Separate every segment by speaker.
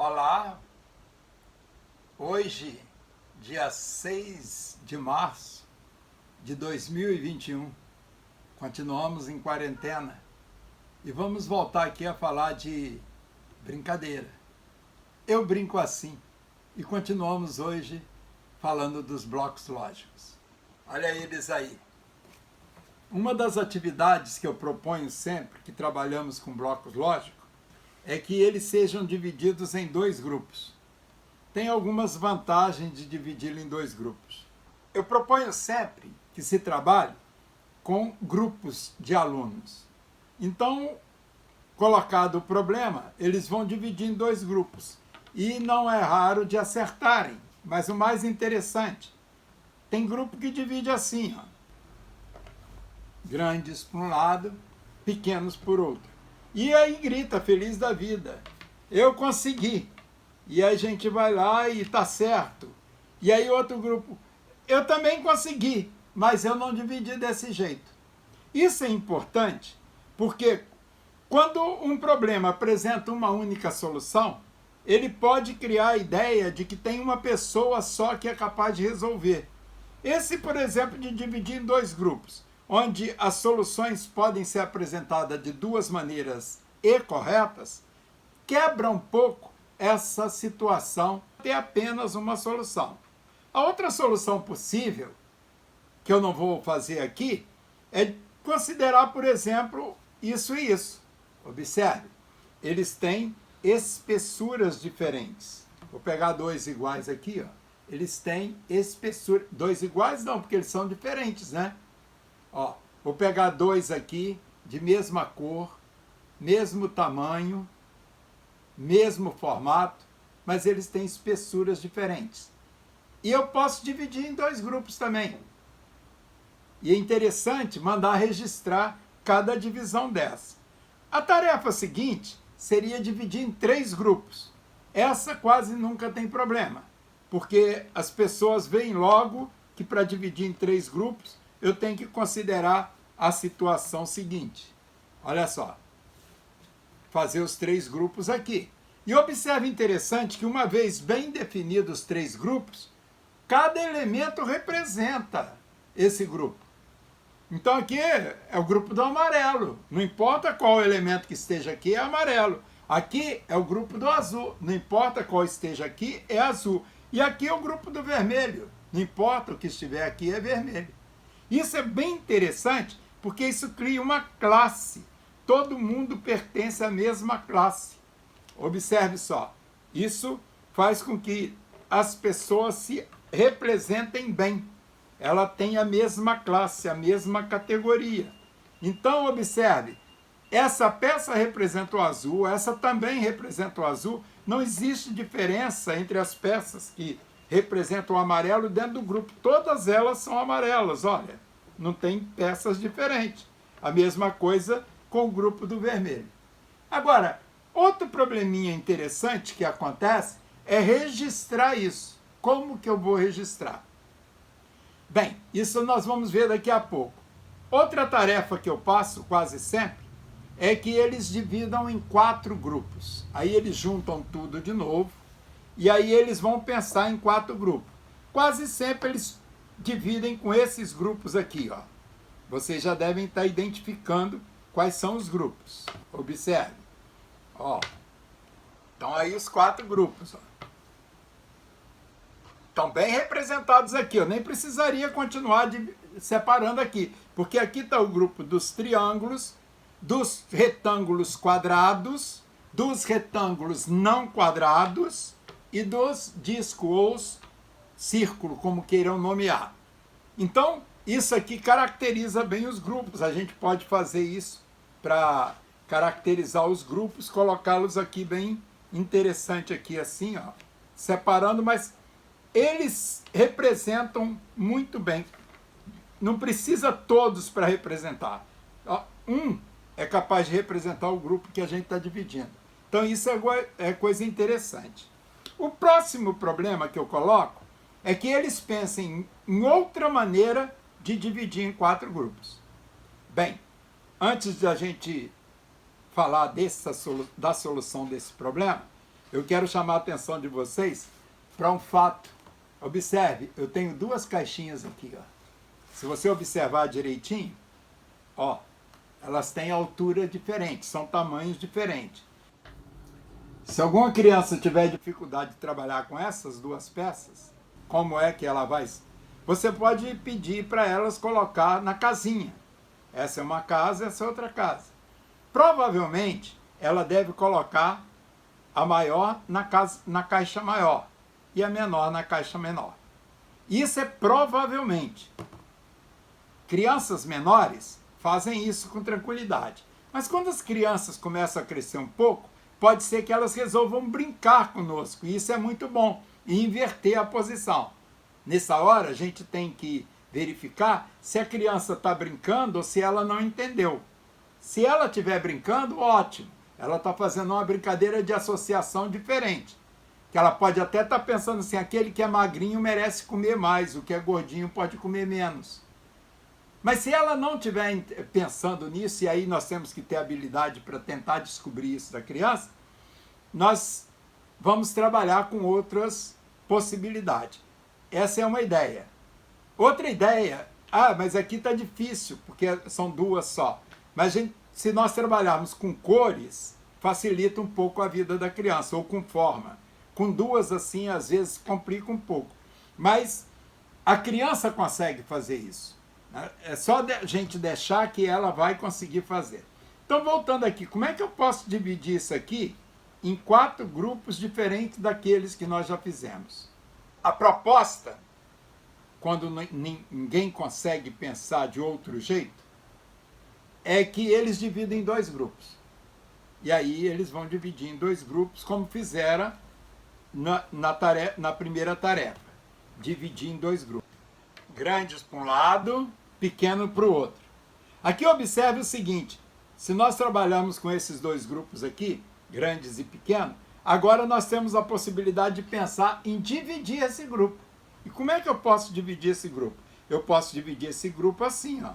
Speaker 1: Olá, hoje, dia 6 de março de 2021, continuamos em quarentena e vamos voltar aqui a falar de brincadeira. Eu brinco assim e continuamos hoje falando dos blocos lógicos. Olha eles aí. Uma das atividades que eu proponho sempre que trabalhamos com blocos lógicos é que eles sejam divididos em dois grupos. Tem algumas vantagens de dividi-lo em dois grupos. Eu proponho sempre que se trabalhe com grupos de alunos. Então, colocado o problema, eles vão dividir em dois grupos. E não é raro de acertarem, mas o mais interessante, tem grupo que divide assim, ó. Grandes por um lado, pequenos por outro. E aí grita, feliz da vida, eu consegui. E aí a gente vai lá e tá certo. E aí outro grupo, eu também consegui, mas eu não dividi desse jeito. Isso é importante, porque quando um problema apresenta uma única solução, ele pode criar a ideia de que tem uma pessoa só que é capaz de resolver. Esse, por exemplo, de dividir em dois grupos, onde as soluções podem ser apresentadas de duas maneiras e corretas, quebra um pouco essa situação de ter apenas uma solução. A outra solução possível, que eu não vou fazer aqui, é considerar, por exemplo, isso e isso. Observe, eles têm espessuras diferentes. Vou pegar dois iguais aqui, ó. Eles têm espessura. Dois iguais não, porque eles são diferentes, né? Ó, vou pegar dois aqui, de mesma cor, mesmo tamanho, mesmo formato, mas eles têm espessuras diferentes. E eu posso dividir em dois grupos também. E é interessante mandar registrar cada divisão dessa. A tarefa seguinte seria dividir em três grupos. Essa quase nunca tem problema, porque as pessoas veem logo que para dividir em três grupos, eu tenho que considerar a situação seguinte. Olha só. Fazer os três grupos aqui. E observe interessante que uma vez bem definidos os três grupos, cada elemento representa esse grupo. Então aqui é o grupo do amarelo. Não importa qual elemento que esteja aqui, é amarelo. Aqui é o grupo do azul. Não importa qual esteja aqui, é azul. E aqui é o grupo do vermelho. Não importa o que estiver aqui, é vermelho. Isso é bem interessante, porque isso cria uma classe. Todo mundo pertence à mesma classe. Observe só. Isso faz com que as pessoas se representem bem. Ela tem a mesma classe, a mesma categoria. Então, observe. Essa peça representa o azul, essa também representa o azul. Não existe diferença entre as peças que representam o amarelo dentro do grupo. Todas elas são amarelas, olha. Não tem peças diferentes. A mesma coisa com o grupo do vermelho. Agora, outro probleminha interessante que acontece é registrar isso. Como que eu vou registrar? Bem, isso nós vamos ver daqui a pouco. Outra tarefa que eu passo quase sempre é que eles dividam em 4 grupos. Aí eles juntam tudo de novo e aí eles vão pensar em 4 grupos. Quase sempre eles dividem com esses grupos aqui, ó. Vocês já devem estar identificando quais são os grupos. Observe. Ó. Então aí os 4 grupos, ó. Estão bem representados aqui. Eu nem precisaria continuar separando aqui, porque aqui está o grupo dos triângulos, dos retângulos quadrados, dos retângulos não quadrados e dos discos ou círculo, como queiram nomear. Então, isso aqui caracteriza bem os grupos. A gente pode fazer isso para caracterizar os grupos, colocá-los aqui bem interessante aqui assim, ó, separando, mas eles representam muito bem. Não precisa todos para representar. Um é capaz de representar o grupo que a gente está dividindo. Então isso é coisa interessante. O próximo problema que eu coloco é que eles pensem em outra maneira de dividir em 4 grupos. Bem, antes de a gente falar da solução desse problema, eu quero chamar a atenção de vocês para um fato. Observe, eu tenho duas caixinhas aqui, ó. Se você observar direitinho, ó, elas têm altura diferente, são tamanhos diferentes. Se alguma criança tiver dificuldade de trabalhar com essas duas peças, como é que ela vai? Você pode pedir para elas colocar na casinha. Essa é uma casa, essa é outra casa. Provavelmente, ela deve colocar a maior na caixa maior e a menor na caixa menor. Isso é provavelmente. Crianças menores fazem isso com tranquilidade. Mas quando as crianças começam a crescer um pouco, pode ser que elas resolvam brincar conosco. E isso é muito bom. E inverter a posição. Nessa hora, a gente tem que verificar se a criança está brincando ou se ela não entendeu. Se ela estiver brincando, ótimo. Ela está fazendo uma brincadeira de associação diferente. Que ela pode até estar pensando assim, aquele que é magrinho merece comer mais, o que é gordinho pode comer menos. Mas se ela não estiver pensando nisso, e aí nós temos que ter habilidade para tentar descobrir isso da criança, nós vamos trabalhar com outras possibilidades. Essa é uma ideia. Outra ideia, mas aqui está difícil, porque são duas só. Mas se nós trabalharmos com cores, facilita um pouco a vida da criança, ou com forma. Com duas assim, às vezes complica um pouco. Mas a criança consegue fazer isso. É só a gente deixar que ela vai conseguir fazer. Então, voltando aqui, como é que eu posso dividir isso aqui em 4 grupos diferentes daqueles que nós já fizemos? A proposta, quando ninguém consegue pensar de outro jeito, é que eles dividem em 2 grupos. E aí eles vão dividir em 2 grupos, como fizeram na primeira tarefa. Dividir em 2 grupos. Grandes para um lado, pequeno para o outro. Aqui observe o seguinte, se nós trabalhamos com esses 2 grupos aqui, grandes e pequenos, agora nós temos a possibilidade de pensar em dividir esse grupo. E como é que eu posso dividir esse grupo? Eu posso dividir esse grupo assim, ó.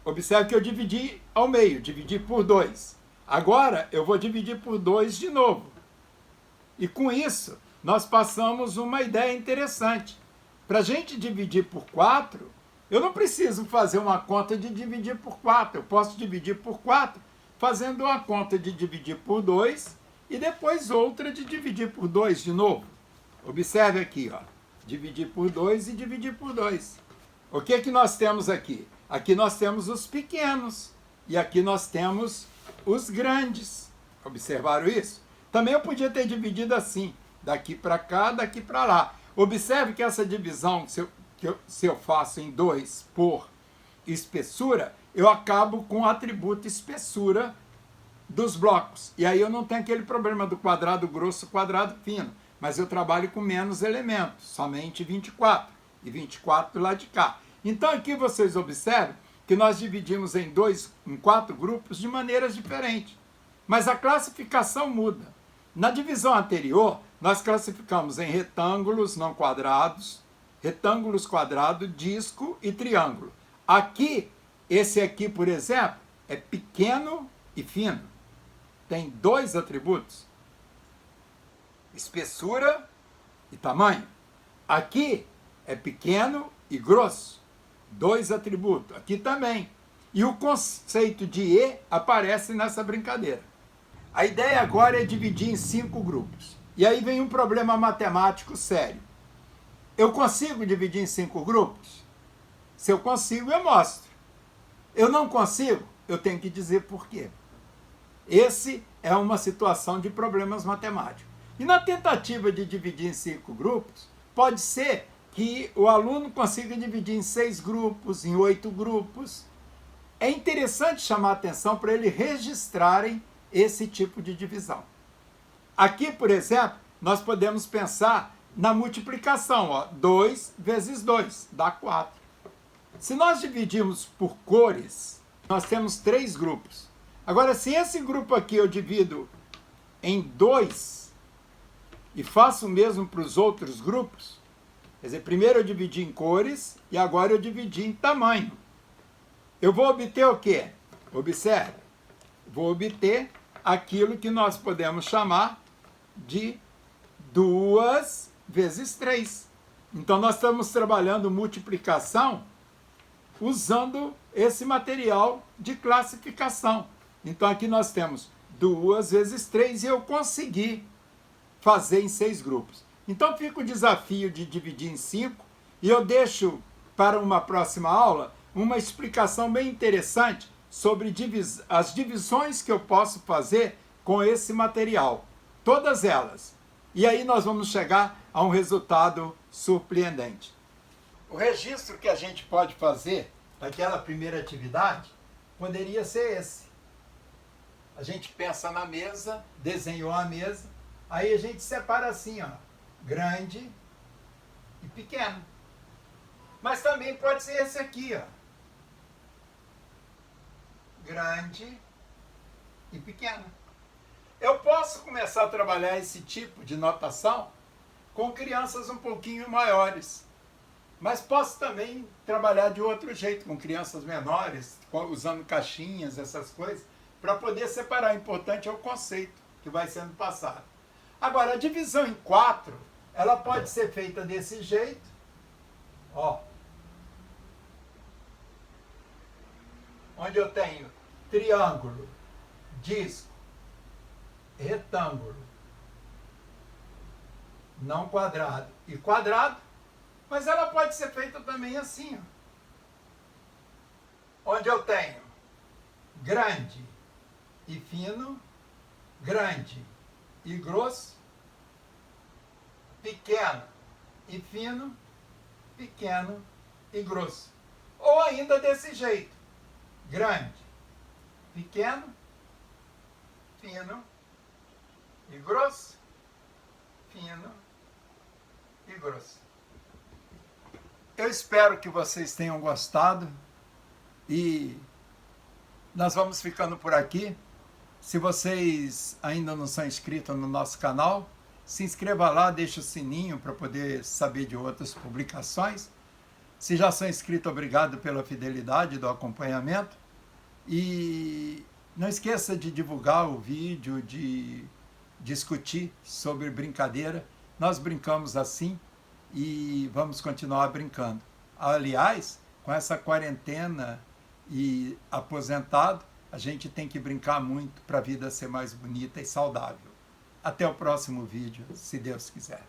Speaker 1: Observe que eu dividi ao meio, dividi por 2. Agora eu vou dividir por 2 de novo. E com isso, nós passamos uma ideia interessante. Para a gente dividir por 4, eu não preciso fazer uma conta de dividir por 4. Eu posso dividir por 4 fazendo uma conta de dividir por 2 e depois outra de dividir por 2 de novo. Observe aqui, ó. Dividir por 2 e dividir por 2. O que é que nós temos aqui? Aqui nós temos os pequenos e aqui nós temos os grandes. Observaram isso? Também eu podia ter dividido assim, daqui para cá, daqui para lá. Observe que essa divisão, se eu faço em 2 por espessura, eu acabo com o atributo espessura dos blocos. E aí eu não tenho aquele problema do quadrado grosso, quadrado fino. Mas eu trabalho com menos elementos, somente 24. E 24 do lado de cá. Então aqui vocês observam que nós dividimos em 4 grupos de maneiras diferentes. Mas a classificação muda. Na divisão anterior, nós classificamos em retângulos não quadrados, retângulos quadrados, disco e triângulo. Aqui, esse aqui, por exemplo, é pequeno e fino. Tem 2 atributos. Espessura e tamanho. Aqui é pequeno e grosso. 2 atributos. Aqui também. E o conceito de E aparece nessa brincadeira. A ideia agora é dividir em 5 grupos. E aí vem um problema matemático sério. Eu consigo dividir em 5 grupos? Se eu consigo, eu mostro. Eu não consigo, eu tenho que dizer por quê. Esse é uma situação de problemas matemáticos. E na tentativa de dividir em 5 grupos, pode ser que o aluno consiga dividir em 6 grupos, em 8 grupos. É interessante chamar a atenção para eles registrarem esse tipo de divisão. Aqui, por exemplo, nós podemos pensar na multiplicação. Ó, 2 vezes 2 dá 4. Se nós dividirmos por cores, nós temos 3 grupos. Agora, se esse grupo aqui eu divido em 2 e faço o mesmo para os outros grupos, quer dizer, primeiro eu dividi em cores e agora eu dividi em tamanho. Eu vou obter o quê? Observe. Vou obter aquilo que nós podemos chamar de 2 vezes 3. Então, nós estamos trabalhando multiplicação usando esse material de classificação. Então, aqui nós temos 2 vezes 3 e eu consegui fazer em 6 grupos. Então, fica o desafio de dividir em 5 e eu deixo para uma próxima aula uma explicação bem interessante sobre as divisões que eu posso fazer com esse material. Todas elas. E aí nós vamos chegar a um resultado surpreendente. O registro que a gente pode fazer daquela primeira atividade poderia ser esse. A gente pensa na mesa, desenhou a mesa, aí a gente separa assim, ó, grande e pequeno. Mas também pode ser esse aqui, ó, grande e pequeno. Eu posso começar a trabalhar esse tipo de notação com crianças um pouquinho maiores. Mas posso também trabalhar de outro jeito, com crianças menores, usando caixinhas, essas coisas, para poder separar. O importante é o conceito que vai sendo passado. Agora, a divisão em 4, ela pode ser feita desse jeito, ó, onde eu tenho triângulo, disco, retângulo, não quadrado e quadrado, mas ela pode ser feita também assim, ó, onde eu tenho grande e fino, grande e grosso, pequeno e fino, pequeno e grosso. Ou ainda desse jeito, grande, pequeno, fino e grosso, fino e grosso. Eu espero que vocês tenham gostado e nós vamos ficando por aqui. Se vocês ainda não são inscritos no nosso canal, se inscreva lá, deixa o sininho para poder saber de outras publicações. Se já são inscritos, obrigado pela fidelidade do acompanhamento. E não esqueça de divulgar o vídeo, de discutir sobre brincadeira. Nós brincamos assim e vamos continuar brincando. Aliás, com essa quarentena e aposentado, a gente tem que brincar muito para a vida ser mais bonita e saudável. Até o próximo vídeo, se Deus quiser.